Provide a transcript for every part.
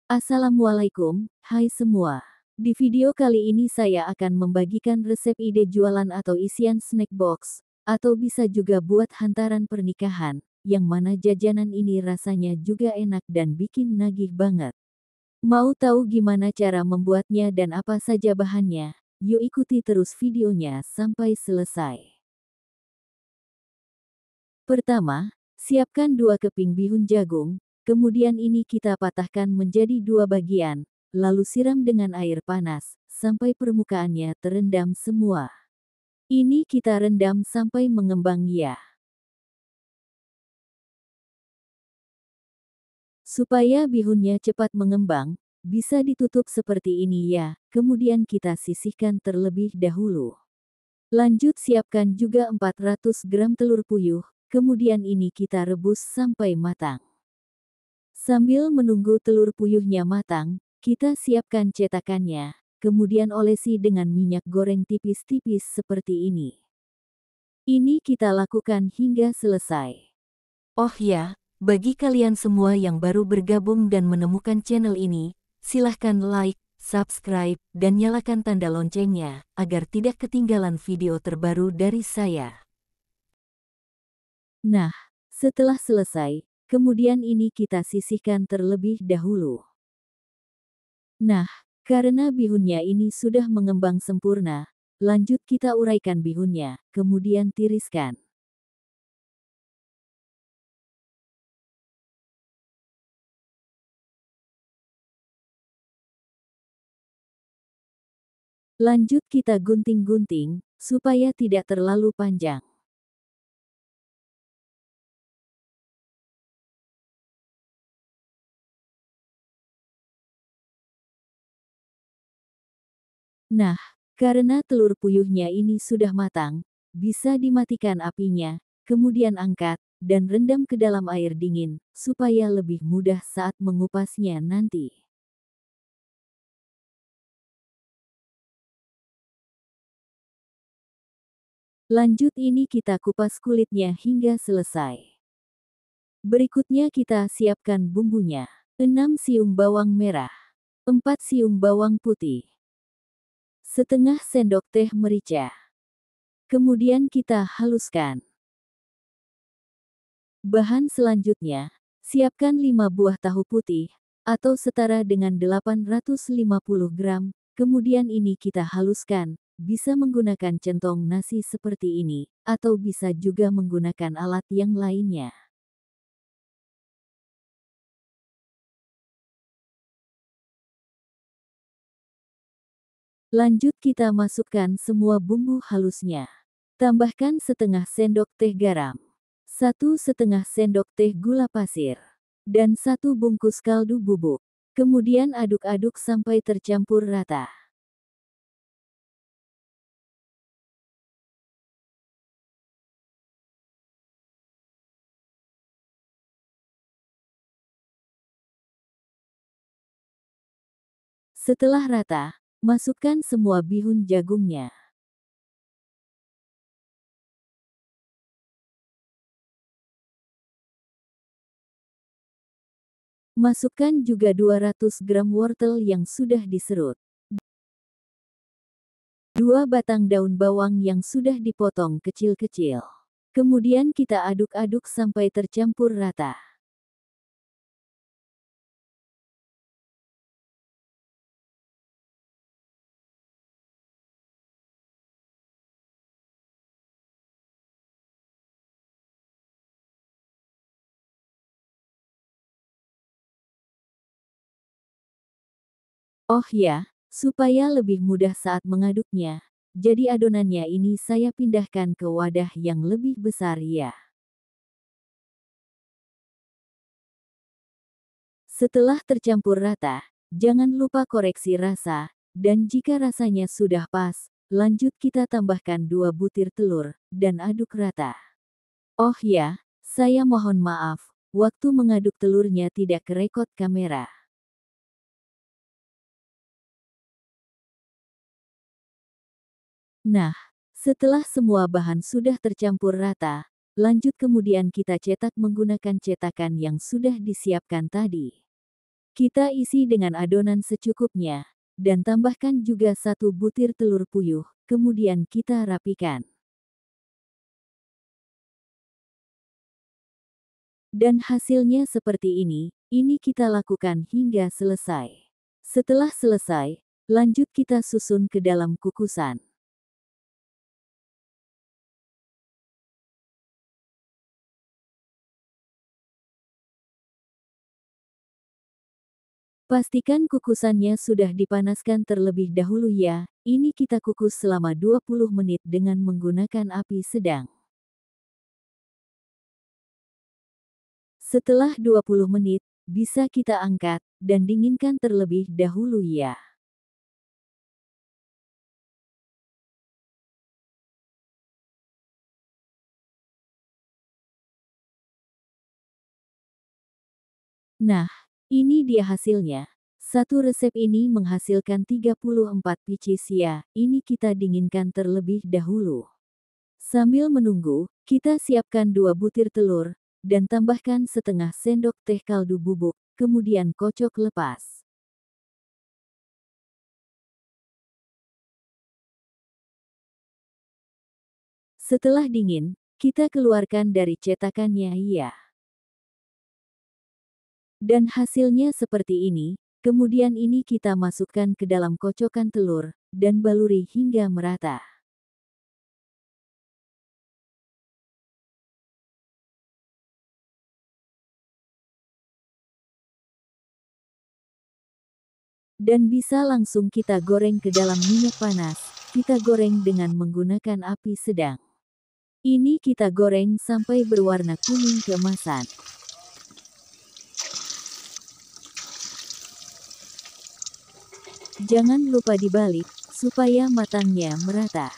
Assalamualaikum, hai semua. Di video kali ini saya akan membagikan resep ide jualan atau isian snack box, atau bisa juga buat hantaran pernikahan, yang mana jajanan ini rasanya juga enak dan bikin nagih banget. Mau tahu gimana cara membuatnya dan apa saja bahannya? Yuk ikuti terus videonya sampai selesai. Pertama, siapkan 2 keping bihun jagung, kemudian ini kita patahkan menjadi 2 bagian, lalu siram dengan air panas, sampai permukaannya terendam semua. Ini kita rendam sampai mengembang ya. Supaya bihunnya cepat mengembang, bisa ditutup seperti ini ya, kemudian kita sisihkan terlebih dahulu. Lanjut siapkan juga 400 gram telur puyuh, kemudian ini kita rebus sampai matang. Sambil menunggu telur puyuhnya matang, kita siapkan cetakannya, kemudian olesi dengan minyak goreng tipis-tipis seperti ini. Ini kita lakukan hingga selesai. Oh ya, bagi kalian semua yang baru bergabung dan menemukan channel ini, silahkan like, subscribe, dan nyalakan tanda loncengnya, agar tidak ketinggalan video terbaru dari saya. Nah, setelah selesai, kemudian ini kita sisihkan terlebih dahulu. Nah, karena bihunnya ini sudah mengembang sempurna, lanjut kita uraikan bihunnya, kemudian tiriskan. Lanjut kita gunting-gunting, supaya tidak terlalu panjang. Nah, karena telur puyuhnya ini sudah matang, bisa dimatikan apinya, kemudian angkat, dan rendam ke dalam air dingin, supaya lebih mudah saat mengupasnya nanti. Lanjut ini kita kupas kulitnya hingga selesai. Berikutnya kita siapkan bumbunya. 6 siung bawang merah. 4 siung bawang putih. Setengah sendok teh merica. Kemudian kita haluskan. Bahan selanjutnya, siapkan 5 buah tahu putih, atau setara dengan 850 gram, kemudian ini kita haluskan, bisa menggunakan centong nasi seperti ini, atau bisa juga menggunakan alat yang lainnya. Lanjut kita masukkan semua bumbu halusnya. Tambahkan setengah sendok teh garam, 1,5 sendok teh gula pasir, dan 1 bungkus kaldu bubuk. Kemudian aduk-aduk sampai tercampur rata. Setelah rata, masukkan semua bihun jagungnya. Masukkan juga 200 gram wortel yang sudah diserut. 2 batang daun bawang yang sudah dipotong kecil-kecil. Kemudian kita aduk-aduk sampai tercampur rata. Oh ya, supaya lebih mudah saat mengaduknya, jadi adonannya ini saya pindahkan ke wadah yang lebih besar ya. Setelah tercampur rata, jangan lupa koreksi rasa, dan jika rasanya sudah pas, lanjut kita tambahkan 2 butir telur, dan aduk rata. Oh ya, saya mohon maaf, waktu mengaduk telurnya tidak kerekot kamera. Nah, setelah semua bahan sudah tercampur rata, lanjut kemudian kita cetak menggunakan cetakan yang sudah disiapkan tadi. Kita isi dengan adonan secukupnya, dan tambahkan juga 1 butir telur puyuh, kemudian kita rapikan. Dan hasilnya seperti ini kita lakukan hingga selesai. Setelah selesai, lanjut kita susun ke dalam kukusan. Pastikan kukusannya sudah dipanaskan terlebih dahulu ya, ini kita kukus selama 20 menit dengan menggunakan api sedang. Setelah 20 menit, bisa kita angkat, dan dinginkan terlebih dahulu ya. Nah, ini dia hasilnya. Satu resep ini menghasilkan 34 pieces ya, ini kita dinginkan terlebih dahulu. Sambil menunggu, kita siapkan 2 butir telur, dan tambahkan setengah sendok teh kaldu bubuk, kemudian kocok lepas. Setelah dingin, kita keluarkan dari cetakannya ya. Dan hasilnya seperti ini, kemudian ini kita masukkan ke dalam kocokan telur, dan baluri hingga merata. Dan bisa langsung kita goreng ke dalam minyak panas, kita goreng dengan menggunakan api sedang. Ini kita goreng sampai berwarna kuning keemasan. Jangan lupa dibalik, supaya matangnya merata.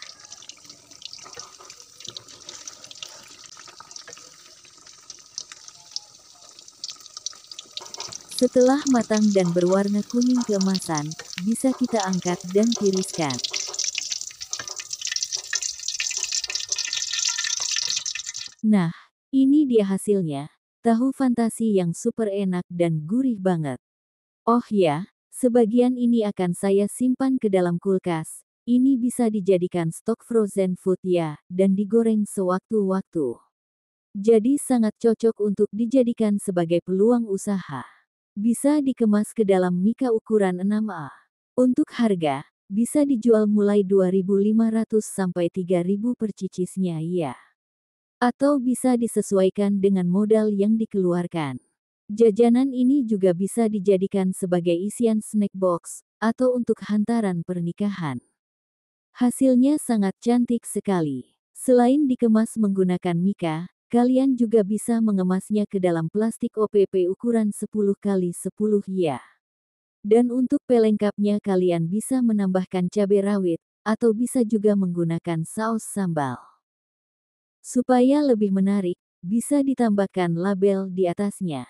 Setelah matang dan berwarna kuning keemasan, bisa kita angkat dan tiriskan. Nah, ini dia hasilnya. Tahu fantasi yang super enak dan gurih banget. Oh ya, sebagian ini akan saya simpan ke dalam kulkas. Ini bisa dijadikan stok frozen food ya, dan digoreng sewaktu-waktu. Jadi sangat cocok untuk dijadikan sebagai peluang usaha. Bisa dikemas ke dalam mika ukuran 6A. Untuk harga, bisa dijual mulai 2.500 sampai 3.000 per cicisnya ya. Atau bisa disesuaikan dengan modal yang dikeluarkan. Jajanan ini juga bisa dijadikan sebagai isian snack box, atau untuk hantaran pernikahan. Hasilnya sangat cantik sekali. Selain dikemas menggunakan mika, kalian juga bisa mengemasnya ke dalam plastik OPP ukuran 10x10 ya. Dan untuk pelengkapnya kalian bisa menambahkan cabai rawit, atau bisa juga menggunakan saus sambal. Supaya lebih menarik, bisa ditambahkan label di atasnya.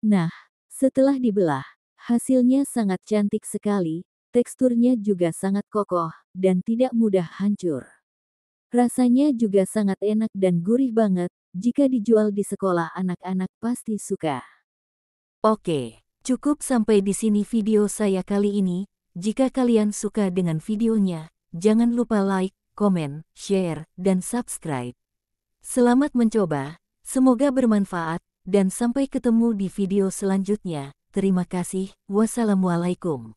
Nah, setelah dibelah, hasilnya sangat cantik sekali, teksturnya juga sangat kokoh, dan tidak mudah hancur. Rasanya juga sangat enak dan gurih banget, jika dijual di sekolah anak-anak pasti suka. Oke, cukup sampai di sini video saya kali ini. Jika kalian suka dengan videonya, jangan lupa like, komen, share, dan subscribe. Selamat mencoba, semoga bermanfaat, dan sampai ketemu di video selanjutnya. Terima kasih, wassalamualaikum.